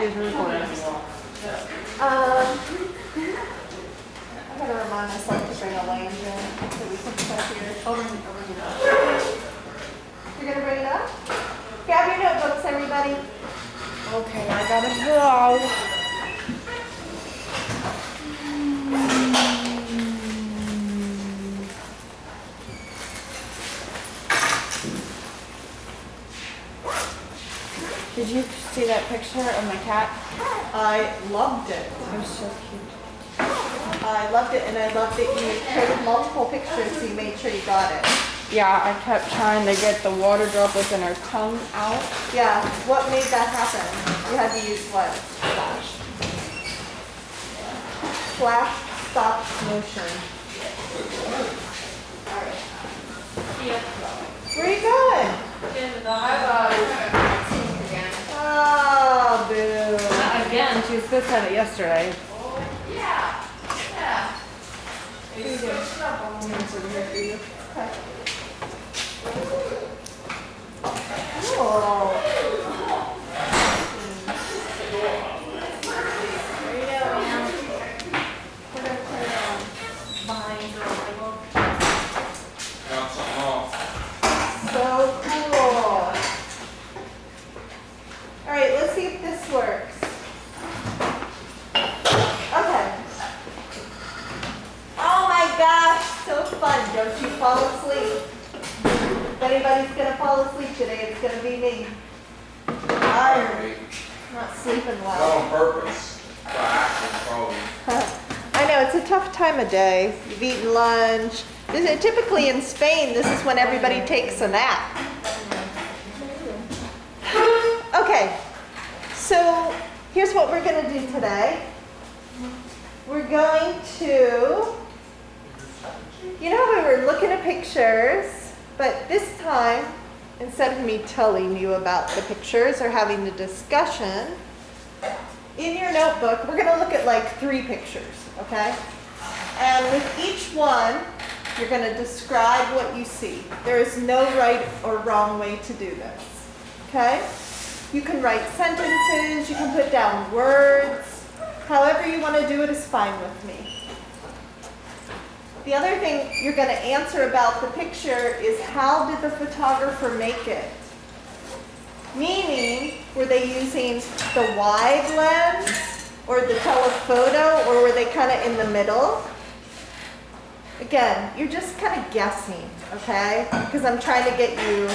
Is recording. I gotta remind myself to bring a lanyard so we can stuff here. Over here. You're gonna bring it up? Grab your notebooks, everybody. Okay, I gotta go. Did you see that picture of my cat? I loved it. It was so cute. I loved it, and I loved that you took multiple pictures so you made sure you got it. Yeah, I kept trying to get the water droplets in her tongue out. Yeah, what made that happen? You had to use what? Flash. Flash stop motion. Where are you going? Oh, boo. Again, she was supposed to have it yesterday. Yeah. Okay. Cool. There you go, man. We're gonna put it behind the label. Got something off. So cool. All right, let's see if this works. Okay. Oh my gosh, so fun. Don't you fall asleep. If anybody's gonna fall asleep today, it's gonna be me. I'm not sleeping Not well. on purpose, by accident probably. I know, it's a tough time of day. You've eaten lunch. Typically in Spain, this is when everybody takes a nap. Okay, so here's what we're going to do today. We're going to, you know how we were looking at pictures, but this time, instead of me telling you about the pictures or having the discussion, in your notebook, we're going to look at like 3 pictures, okay? And with each one, you're going to describe what you see. There is no right or wrong way to do this, okay? You can write sentences, you can put down words. However you want to do it is fine with me. The other thing you're going to answer about the picture is how did the photographer make it? Meaning, were they using the wide lens or the telephoto, or were they kind of in the middle? Again, you're just kind of guessing, okay? Because I'm trying to get you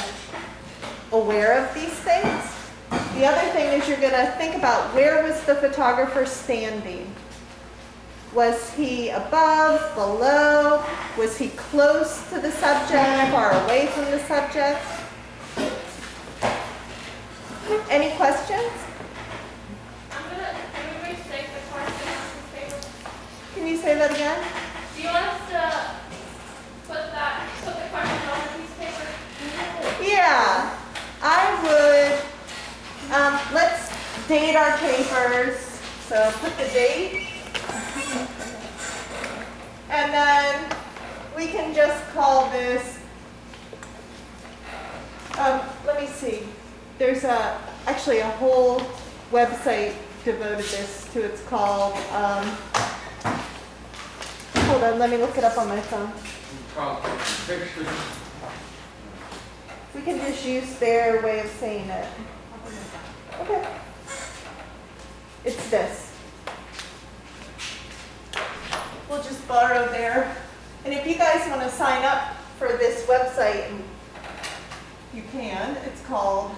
aware of these things. The other thing is you're going to think about, where was the photographer standing? Was he above, below? Was he close to the subject, far away from the subject? Any questions? Can we restate the question on this paper? Can you say that again? Do you want us to put the question on the piece of paper? Yeah, I would, let's date our papers. So put the date. And then we can just call this, let me see. There's actually a whole website devoted to. It's called, hold on, let me look it up on my phone. Pictures. We can just use their way of saying it. Okay. It's this. We'll just borrow there. And if you guys want to sign up for this website, you can. It's called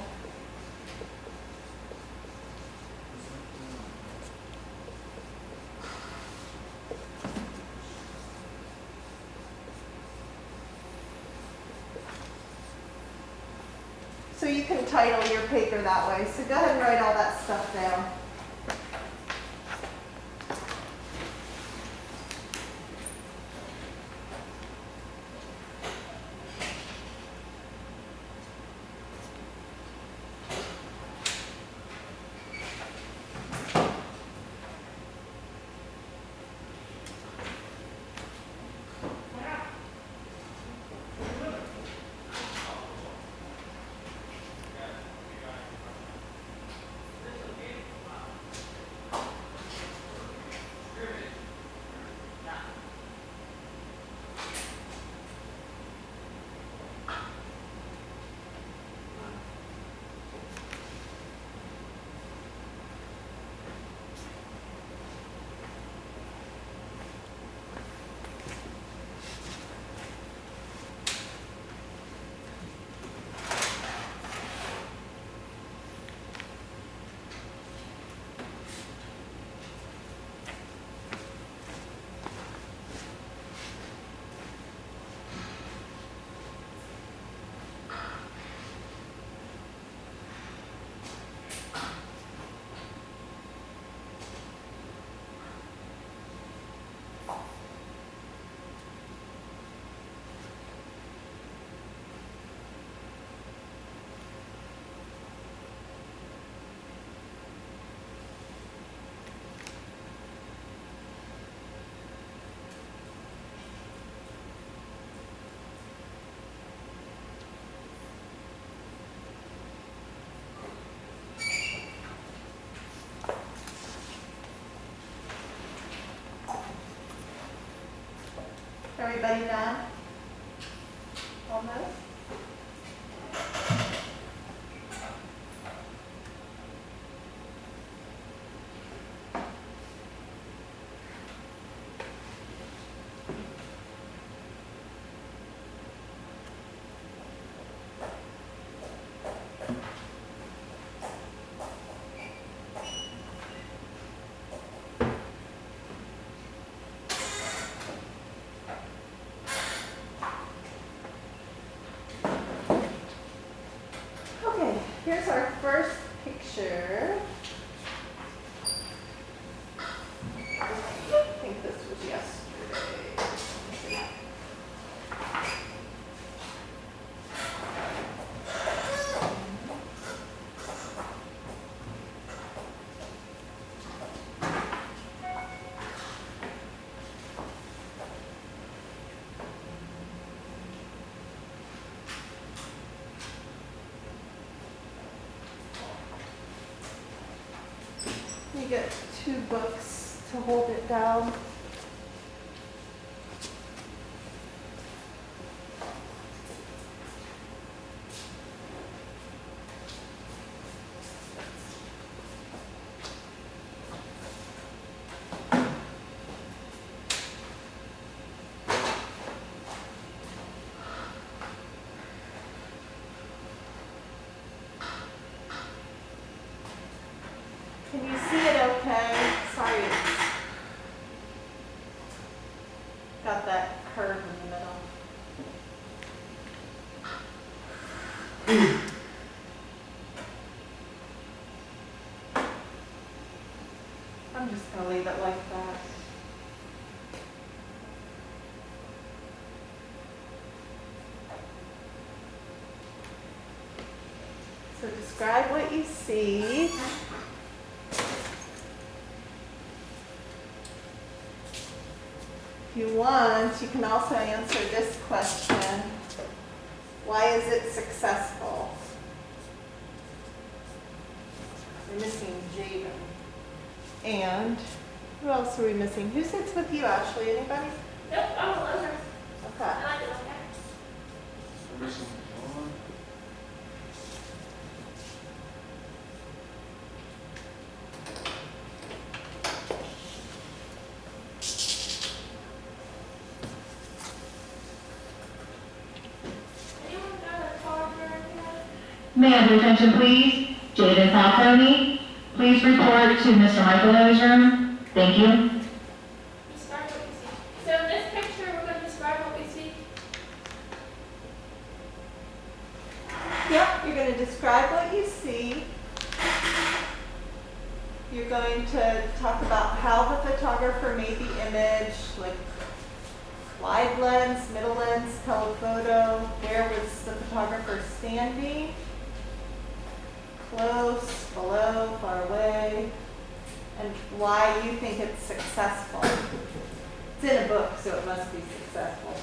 so you can title your paper that way. So go ahead and write all that stuff down. everybody done? Almost? Okay, here's our first picture. I think this was yesterday. Let's see. You get 2 books to hold it down. Can you see it okay? Sorry, it's got that curve in the middle. I'm just gonna leave it like that. So describe what you see. If you want, you can also answer this question. Why is it successful? We're missing Jaden. And who else are we missing? Who sits with you, Ashley? Anybody? Nope, I'm a loner. Okay. I like it like that. We're missing one. Anyone got a card or anything? May I have your attention, please? Jada Falcone, please report to Mr. Michaelo's room. Thank you. Describe what you see. So in this picture, we're going to describe what we see. Yep, you're going to describe what you see. You're going to talk about how the photographer made the image, like wide lens, middle lens, telephoto, where was the photographer standing, close, below, far away, and why you think it's successful. It's in a book, so it must be successful.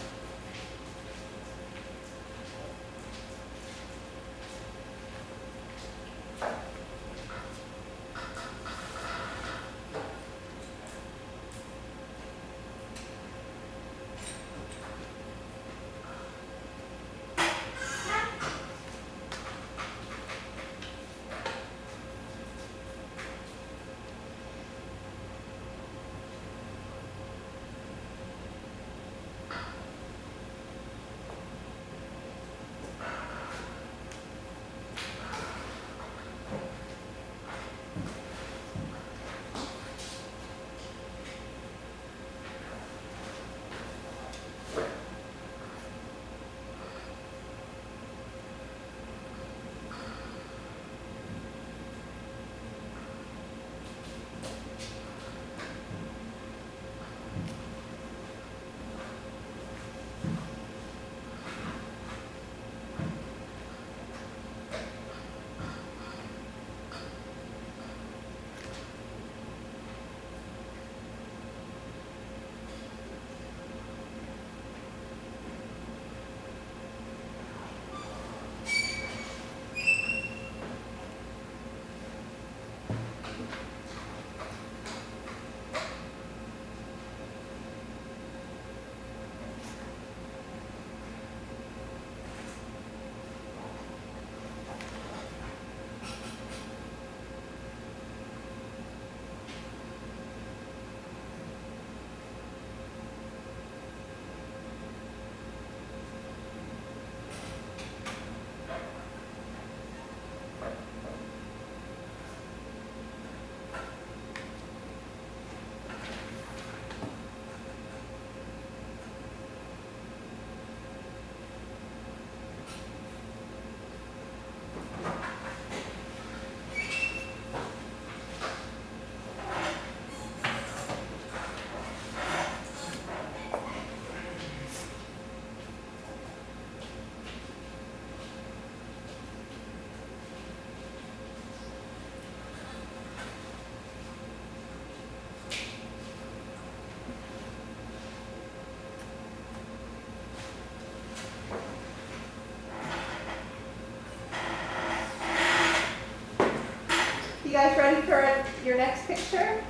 guys ready for your next picture?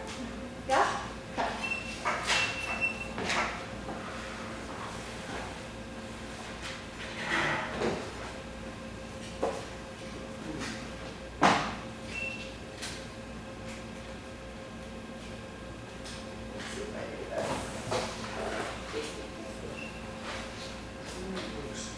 Yeah? Okay. Let's see if I do this.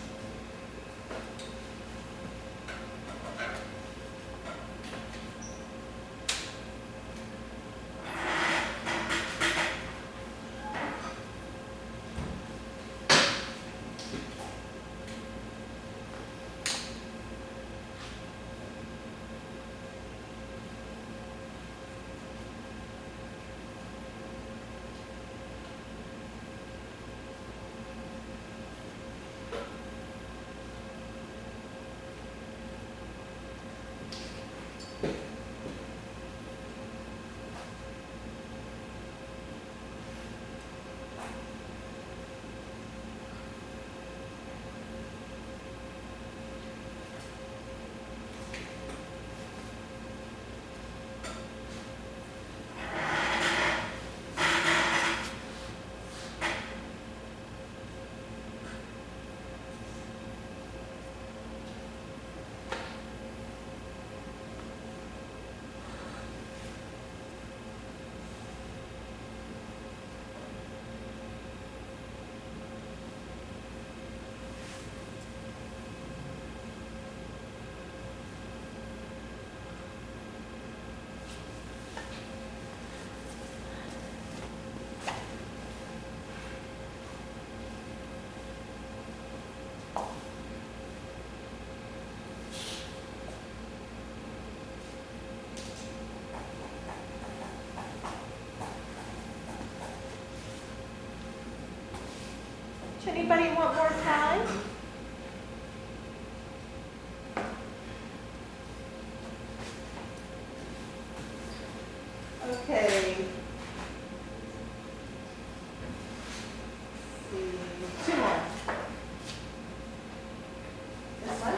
Does anybody want more time? Okay. Let's see. 2 more. This one.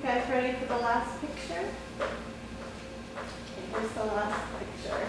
You guys ready for the last picture? Okay, here's the last picture.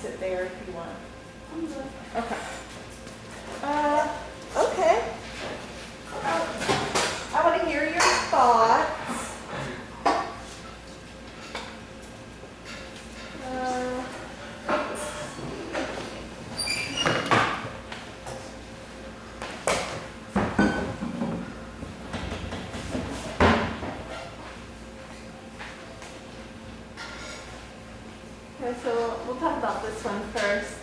sit there if you want. I'm good. Okay. Okay. I want to hear your thoughts. Okay, so we'll talk about this one first.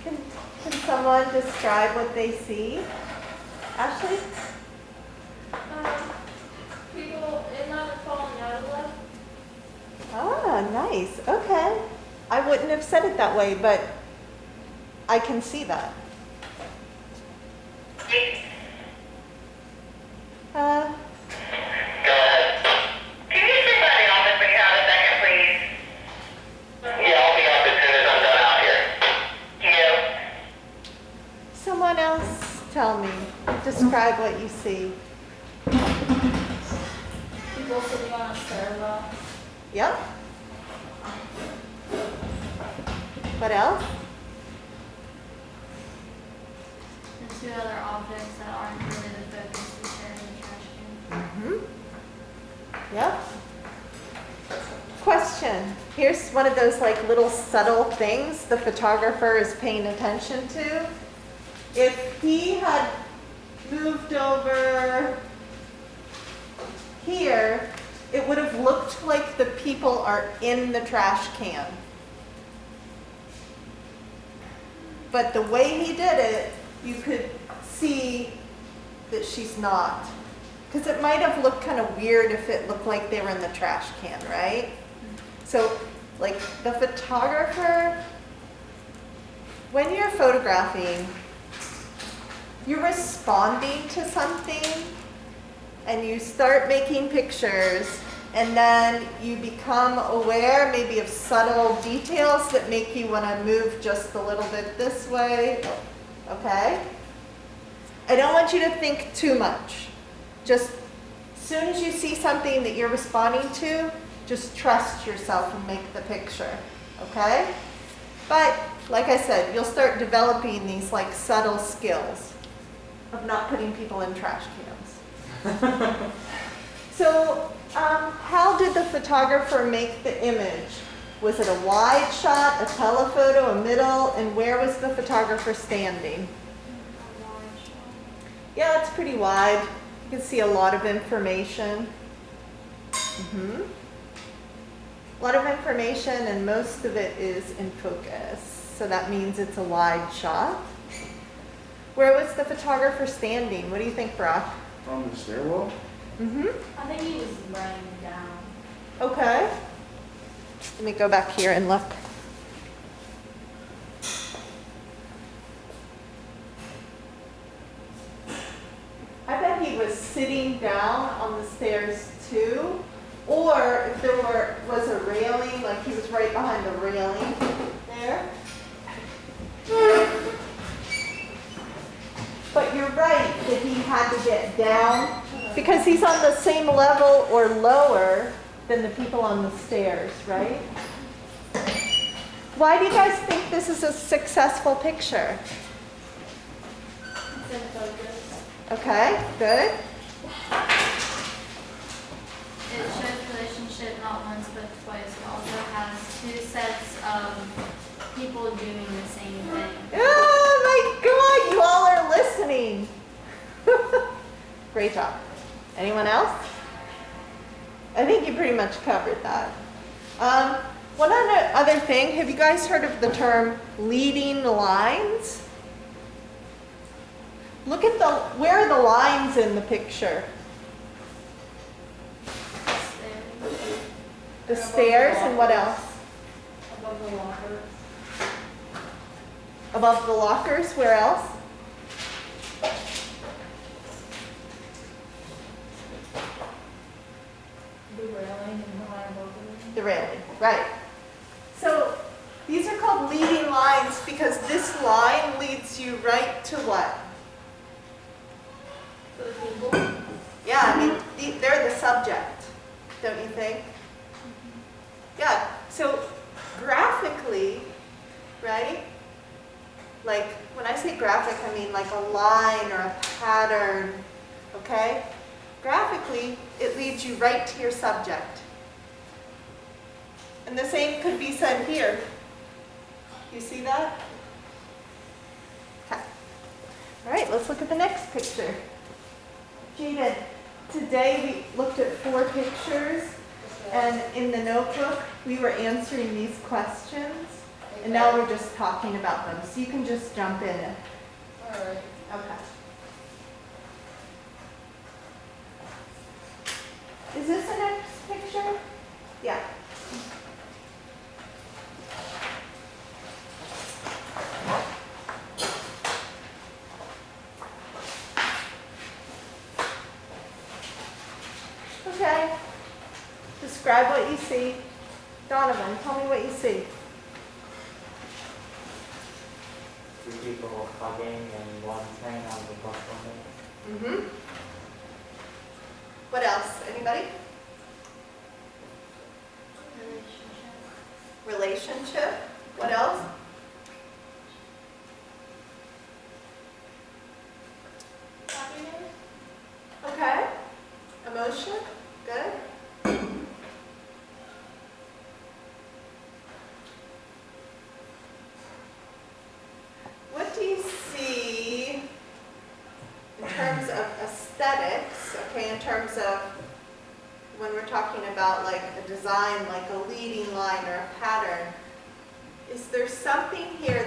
Can someone describe what they see? Ashley? People in that are falling out of love. Ah, nice. Okay. I wouldn't have said it that way, but I can see that. Go ahead. Can you step by the office when you have a second, please? Yeah, I'll be up as soon as I'm done out here. You? Someone else tell me. Describe what you see. People sitting on a stairwell. Yep. What else? And two other objects that aren't really the focus we share in the trash can. Mm-hmm. Yep. Question. Here's one of those like little subtle things the photographer is paying attention to. If he had moved over here, it would have looked like the people are in the trash can. But the way he did it, you could see that she's not. Because it might have looked kind of weird if it looked like they were in the trash can, right? So, like the photographer, when you're photographing, you're responding to something and you start making pictures and then you become aware maybe of subtle details that make you want to move just a little bit this way, okay? I don't want you to think too much. Just as soon as you see something that you're responding to, just trust yourself and make the picture, okay? But like I said, you'll start developing these like subtle skills of not putting people in trash cans. So how did the photographer make the image? Was it a wide shot, a telephoto, a middle, and where was the photographer standing? Yeah, it's pretty wide. You can see a lot of information. A lot of information, and most of it is in focus. So that means it's a wide shot. Where was the photographer standing? What do you think, Brock? On the stairwell? I think he was laying down. Okay. Let me go back here and look. I bet he was sitting down on the stairs too. Or if there was a railing, like he was right behind the railing there. But you're right that he had to get down because he's on the same level or lower than the people on the stairs, right? Why do you guys think this is a successful picture? It's in focus. Okay, good. It shows relationship not once but twice. It also has two sets of people doing the same thing. Oh my God, you all are listening. Great job. Anyone else? I think you pretty much covered that. One other thing, have you guys heard of the term leading lines? Look at where are the lines in the picture? The stairs and what else? Above the lockers. Above the lockers, where else? The railing and the line above it. The railing, right. So these are called leading lines because this line leads you right to what? For the people. Yeah, I mean, they're the subject, don't you think? Yeah, so graph Like, when I say graphic, I mean like a line or a pattern, okay? Graphically, it leads you right to your subject. And the same could be said here. You see that? Okay. All right, let's look at the next picture. Jaden, today we looked at 4 pictures, and in the notebook, we were answering these questions, and now we're just talking about them. So you can just jump in. All right. Okay. Is this the next picture? Yeah. Okay. Describe what you see. Donovan, tell me what you see. 2 people hugging and one train on the bus window. Mm-hmm. What else? Anybody? Relationship. What else? Happiness. Okay. Emotion. Good. What do you see in terms of aesthetics? Okay, in terms of when we're talking about like a design, like a leading line or a pattern, is there something here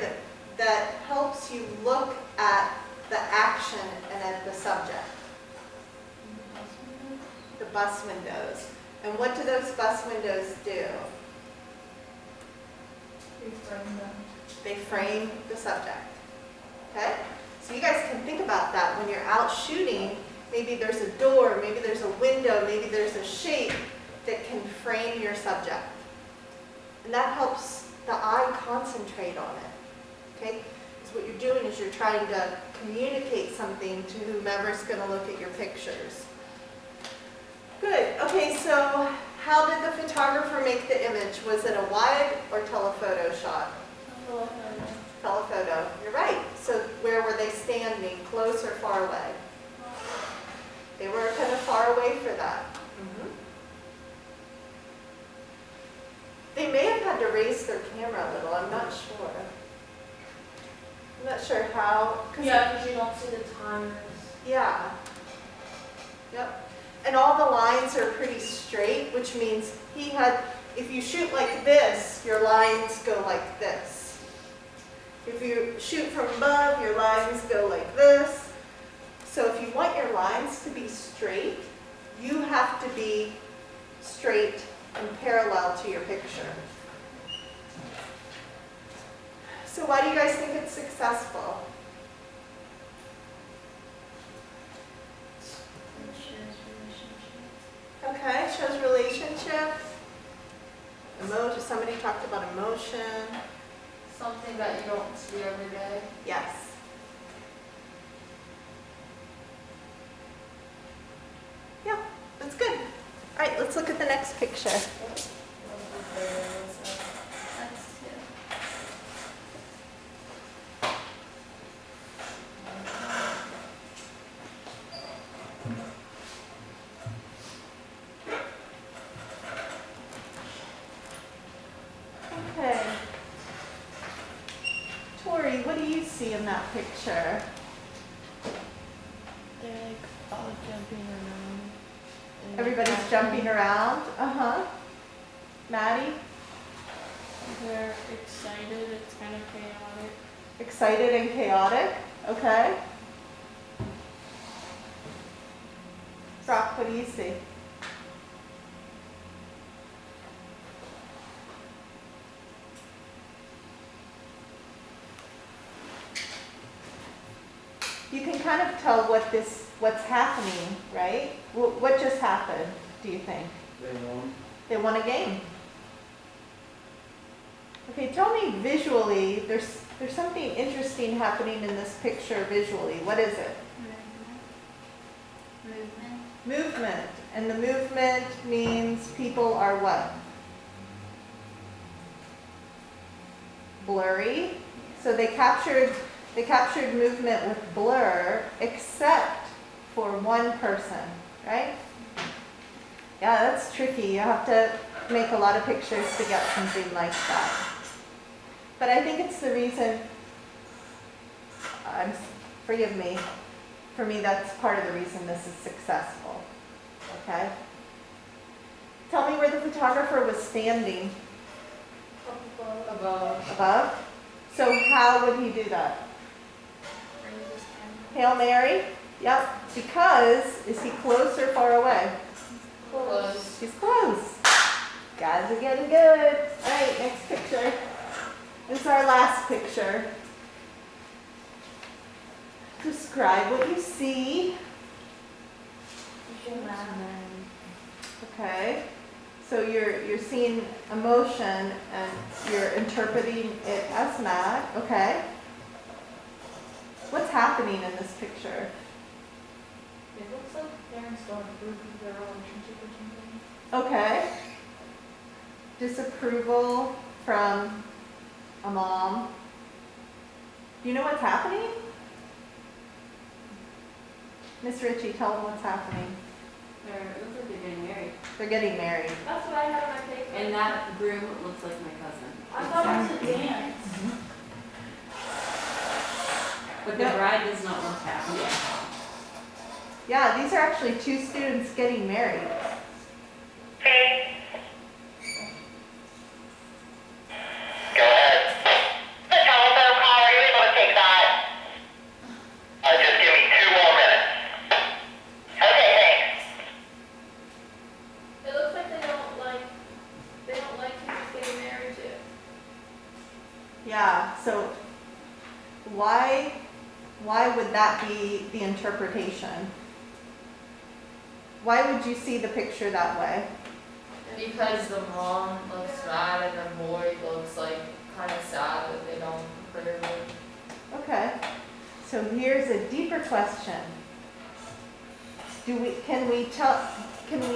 that helps you look at the action and at the subject? The bus windows. And what do those bus windows do? Reframe them. They frame the subject. Okay? So you guys can think about that when you're out shooting. Maybe there's a door, maybe there's a window, maybe there's a shape that can frame your subject. And that helps the eye concentrate on it. Okay? Because what you're doing is you're trying to communicate something to whomever's going to look at your pictures. Good. Okay, so how did the photographer make the image? Was it a wide or telephoto shot? Telephoto. You're right. So where were they standing? Close or far away? They were kind of far away for that. Mm-hmm. They may have had to raise their camera a little. I'm not sure. I'm not sure how. Yeah, because you don't see the timers. Yeah. Yep. And all the lines are pretty straight, which means he had, if you shoot like this, your lines go like this. If you shoot from above, your lines go like this. So if you want your lines to be straight, you have to be straight and parallel to your picture. So why do you guys think it's successful? Okay, shows relationship. Emotion. Somebody talked about emotion. Something that you don't see every day. Yes. Yeah, that's good. All right, let's look at the next picture. That's 2. Okay. Tori, what do you see in that picture? They're like all jumping around. and Everybody's acting. jumping around. Uh-huh. Maddie? They're excited. It's kind of chaotic. Excited and chaotic. Okay. Brock, what do you see? You can kind of tell what's happening, right? What just happened, do you think? They won. They won a game. Okay, tell me visually, there's something interesting happening in this picture visually. What is it? Movement. Movement. And the movement means people are what? Blurry. So they captured They captured movement with blur, except for one person, right? Yeah, that's tricky. You have to make a lot of pictures to get something like that. But I think it's the reason, forgive me, for me that's part of the reason this is successful, okay? Tell me where the photographer was standing. Above. Above? So how would he do that? Hail Mary? Yep. Because, is he close or far away? Close. He's close. Guys are getting good. All right, next picture. This is our last picture. Describe what you see. Okay. So you're seeing emotion and you're interpreting it as mad. Okay. What's happening in this picture? It looks like parents don't approve of their relationship or something. Okay. Disapproval from a mom. Do you know what's happening? Miss Ritchie, tell them what's happening. It looks like they're getting married. They're getting married. That's what I had on my paper. And that groom looks like my cousin. I thought it was a dance. But the No. bride does not look happy. Yeah, these are actually two students getting married. Okay. Go ahead. The telephone call, are you able to take that? Just give me 2 more minutes. Okay, thanks. It looks like they don't like who's getting married to. Yeah, so why would that be the interpretation? Why would you see the picture that way? Because the mom looks mad and the boy looks like kind of sad that they don't approve of. Okay, so here's a deeper question. Can we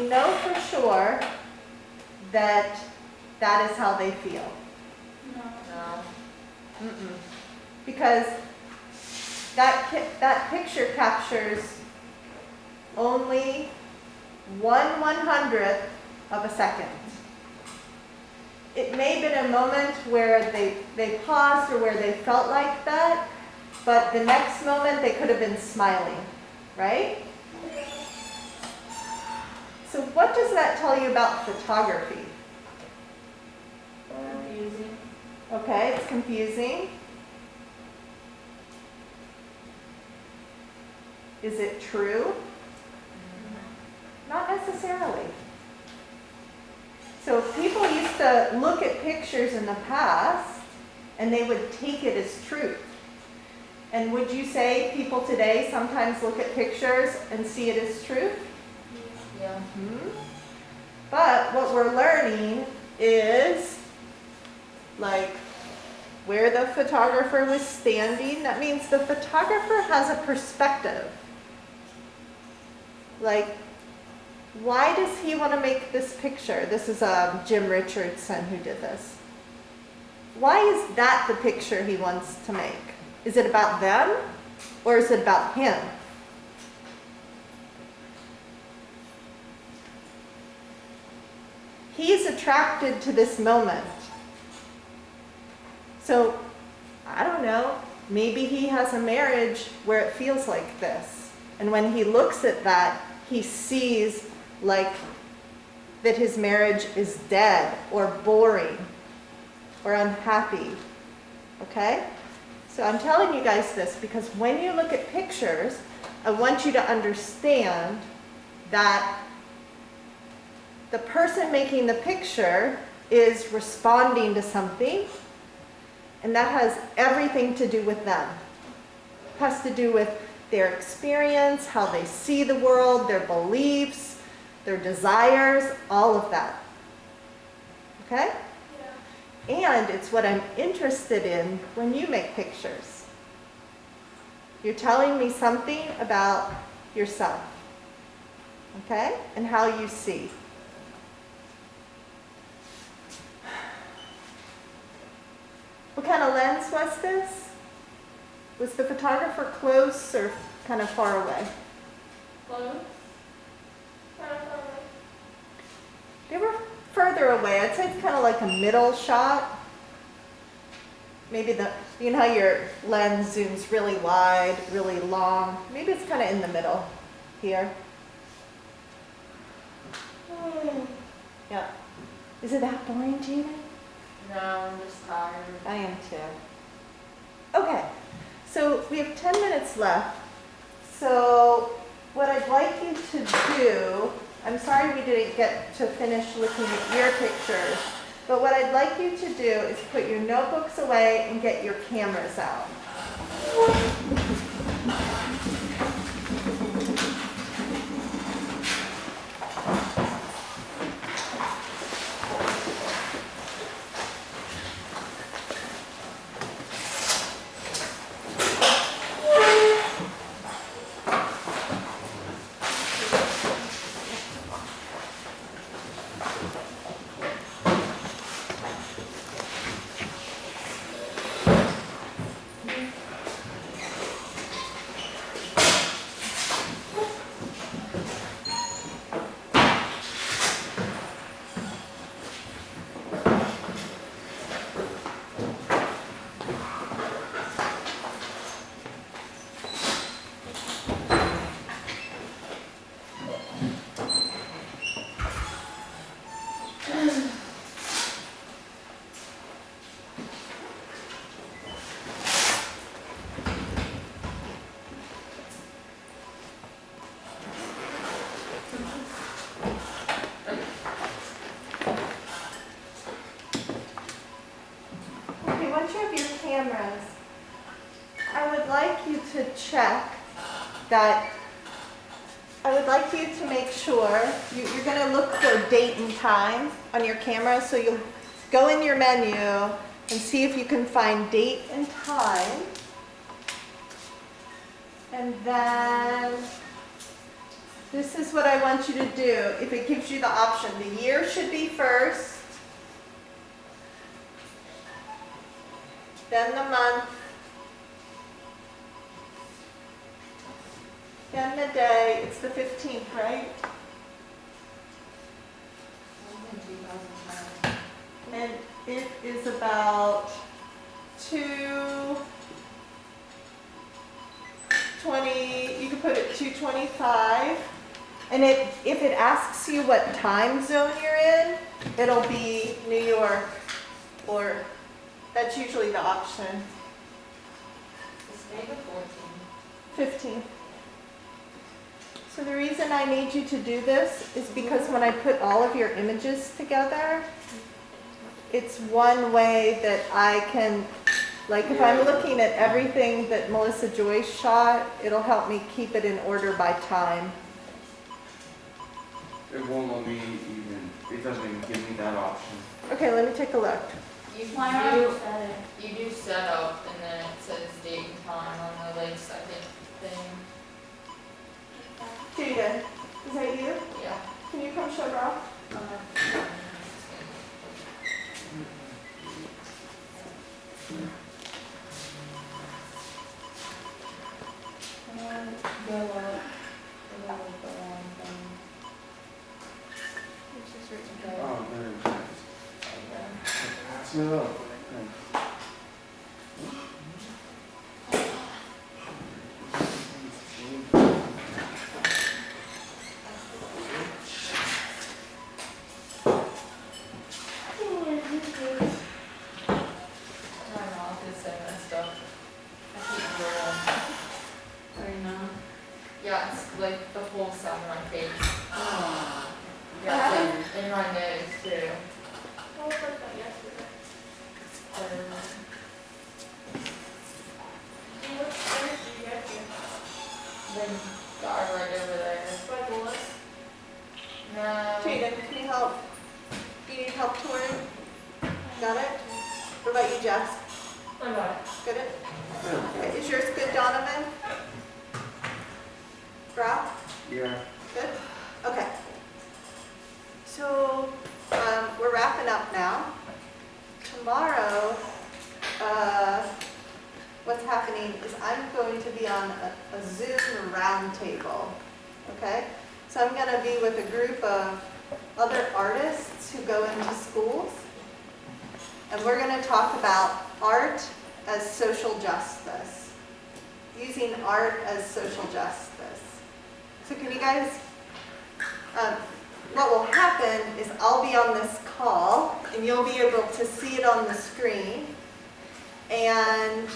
know for sure that that is how they feel? No. No. Mm-mm. Because that picture captures only 1/100th of a second. It may have been a moment where they paused or where they felt like that, but the next moment they could have been smiling, right? So what does that tell you about photography? Confusing. Okay, it's confusing. Is it true? Not necessarily. So people used to look at pictures in the past and they would take it as truth. And would you say people today sometimes look at pictures and see it as truth? Yeah. But what we're learning is like where the photographer was standing. That means the photographer has a perspective. Like, why does he want to make this picture? This is Jim Richardson who did this. Why is that the picture he wants to make? Is it about them or is it about him? He's attracted to this moment. So, I don't know, maybe he has a marriage where it feels like this. And when he looks at that, he sees like that his marriage is dead or boring or unhappy. Okay? So I'm telling you guys this because when you look at pictures, I want you to understand that the person making the picture is responding to something, and that has everything to do with them. It has to do with their experience, how they see the world, their beliefs, their desires, all of that. Okay? Yeah. And it's what I'm interested in when you make pictures. You're telling me something about yourself. Okay? And how you see. What kind of lens was this? Was the photographer close or kind of far away? Close? Kind of far away. They were further away. I'd say it's kind of like a middle shot. Maybe you know how your lens zooms really wide, really long. Maybe it's kind of in the middle here. Yeah. Is it that boring, Gina? No, I'm just tired. I am too. Okay, so we have 10 minutes left. So what I'd like you to do, I'm sorry we didn't get to finish looking at your pictures, but what I'd like you to do is put your notebooks away and get your cameras out. Okay, once you have your cameras, I would like you to check that, I would like you to make sure, you're going to look for date and time on your camera, so you'll go in your menu and see if you can find date and time. And then this is what I want you to do. If it gives you the option, the year should be first, then the month, then the day. It's the 15th, right? And it is about 2:20, you can put it 2:25. And if it asks you what time zone you're in, it'll be New York, or that's usually the option. It's May the 14th. 15. So the reason I need you to do this is because when I put all of your images together, it's one way that I can, like if I'm looking at everything that Melissa Joyce shot, it'll help me keep it in order by time. It won't let me even, it doesn't even give me that option. Okay, let me take a look. You Why not you do, set it? you do setup and then it says date and time on the like second thing. Jada, is that you? Yeah. Can you come show Rob? Go up. Go up the wrong thing. Oh, there it is. Pass it up. Thanks. My mouth is so messed up. I keep rolling. Sorry, no. Yeah, it's like the whole side of my face. Oh. Yeah, it's like in my nose too. I was like that yesterday. He looks thirsty, you get here. Then guy right over there. By the list. No. Jada, can you help? Do you need help, Tori? Got it? What about you, Jess? I got it. Good it? Okay, is yours good, Donovan? Rob? Yeah. Good? Okay. So, we're wrapping up now. Tomorrow, what's happening is I'm going to be on a Zoom roundtable, okay? So I'm going to be with a group of other artists who go into schools, and we're going to talk about art as social justice, using art as social justice. So can you guys, what will happen is I'll be on this call, and you'll be able to see it on the screen. And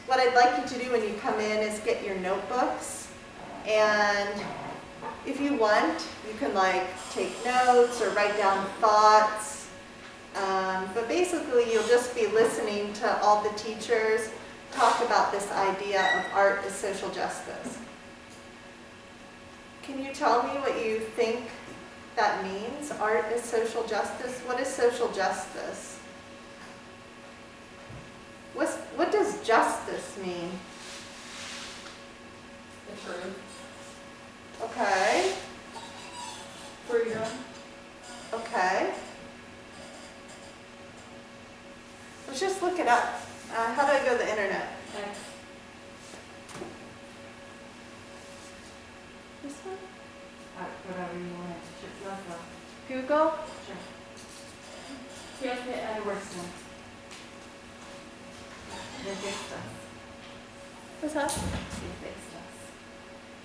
what I'd like you to do when you come in is get your notebooks. And if you want, you can like take notes or write down thoughts. But basically, you'll just be listening to all the teachers talk about this idea of art as social justice. Can you tell me what you think that means, art as social justice? What is social justice? What does justice mean? The truth. Okay, Freedom. okay. Let's just look it up. How do I go to the internet? X. This one? Whatever you want. Just love that. Google? Sure. You have to hit AdWords now. They fixed us. What's that? They fixed us.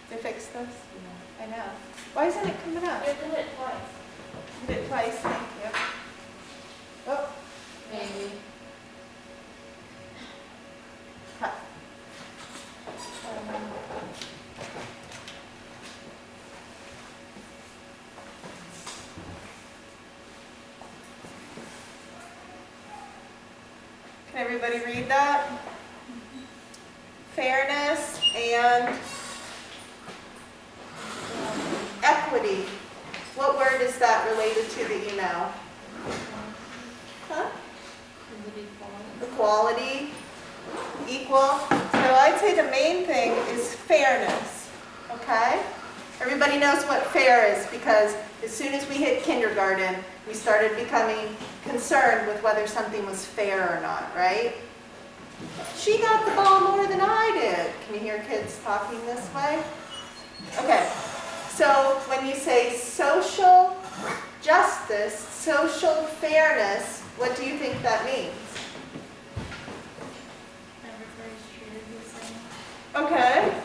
They fixed this? Yeah. I know. Why isn't it coming up? You have to hit it twice. Did it twice, thank you. Oh, Maybe. cut. Can everybody read that? Fairness and equity. What word is that related to that you know? Huh? Equality, equal. So I'd say the main thing is fairness, okay? Everybody knows what fair is because as soon as we hit kindergarten, we started becoming concerned with whether something was fair or not, right? She got the ball more than I did. Can you hear kids talking this way? Okay, so when you say social justice, social fairness, what do you think that means? Everybody's treated the same. Okay.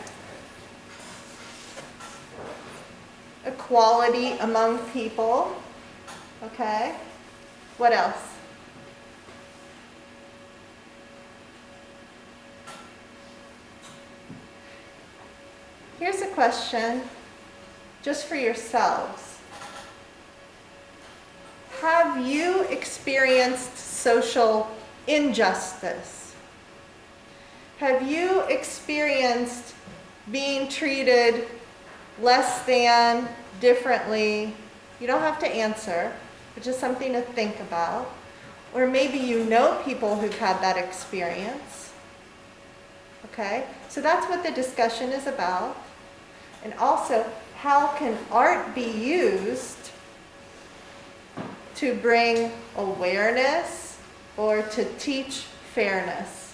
Equality among people. Okay. What else? Here's a question just for yourselves. Have you experienced social injustice? Have you experienced being treated less than, differently? You don't have to answer, but just something to think about. Or maybe you know people who've had that experience. Okay, so that's what the discussion is about. And also, how can art be used to bring awareness or to teach fairness?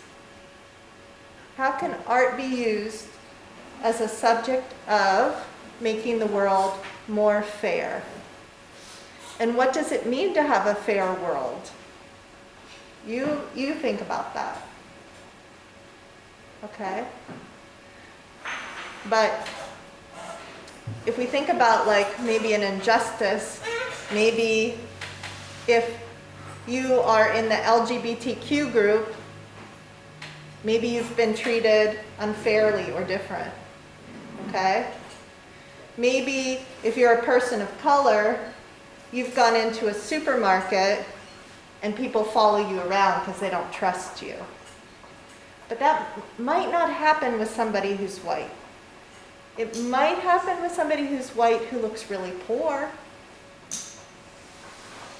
How can art be used as a subject of making the world more fair? And what does it mean to have a fair world? You think about that. Okay? But if we think about like maybe an injustice, maybe if you are in the LGBTQ group, maybe you've been treated unfairly or different. Okay? Maybe if you're a person of color, you've gone into a supermarket and people follow you around because they don't trust you. But that might not happen with somebody who's white. It might happen with somebody who's white who looks really poor.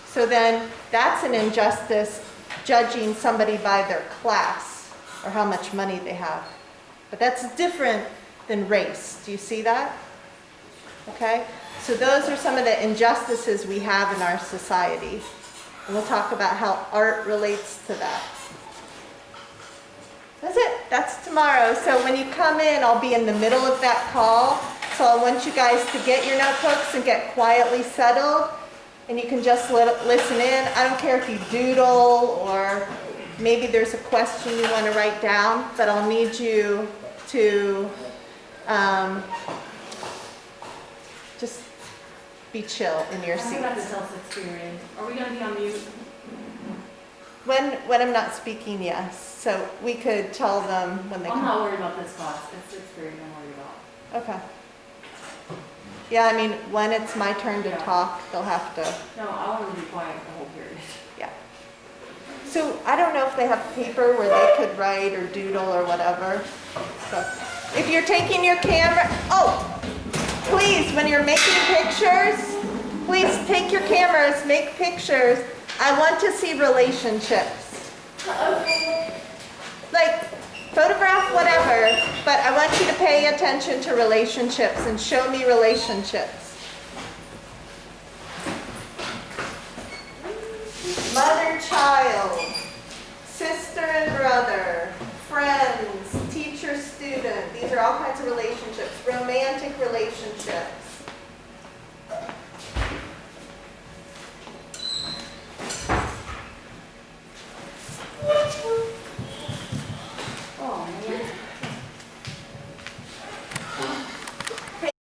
So then that's an injustice, judging somebody by their class or how much money they have. But that's different than race. Do you see that? Okay? So those are some of the injustices we have in our society. And we'll talk about how art relates to that. That's it. That's tomorrow. So when you come in, I'll be in the middle of that call. So I want you guys to get your notebooks and get quietly settled. And you can just listen in. I don't care if you doodle or maybe there's a question you want to write down, but I'll need you to just be chill in your I'm seat. about to tell 6th period. Are we gonna be on mute? When I'm not speaking, yes. So we could tell them when they I'm come. not worried about this class. It's 6th period I'm worried about. Okay. Yeah, I mean, when it's my turn to Yeah. talk, they'll have to, No, I want them to be quiet the whole period. yeah. So I don't know if they have paper where they could write or doodle or whatever. So if you're taking your camera, oh, please, when you're making pictures, please take your cameras, make pictures. I want to see relationships. Like, photograph whatever, but I want you to pay attention to relationships and show me relationships. Mother-child, sister and brother, friends, teacher-student. These are all kinds of relationships. Romantic relationships.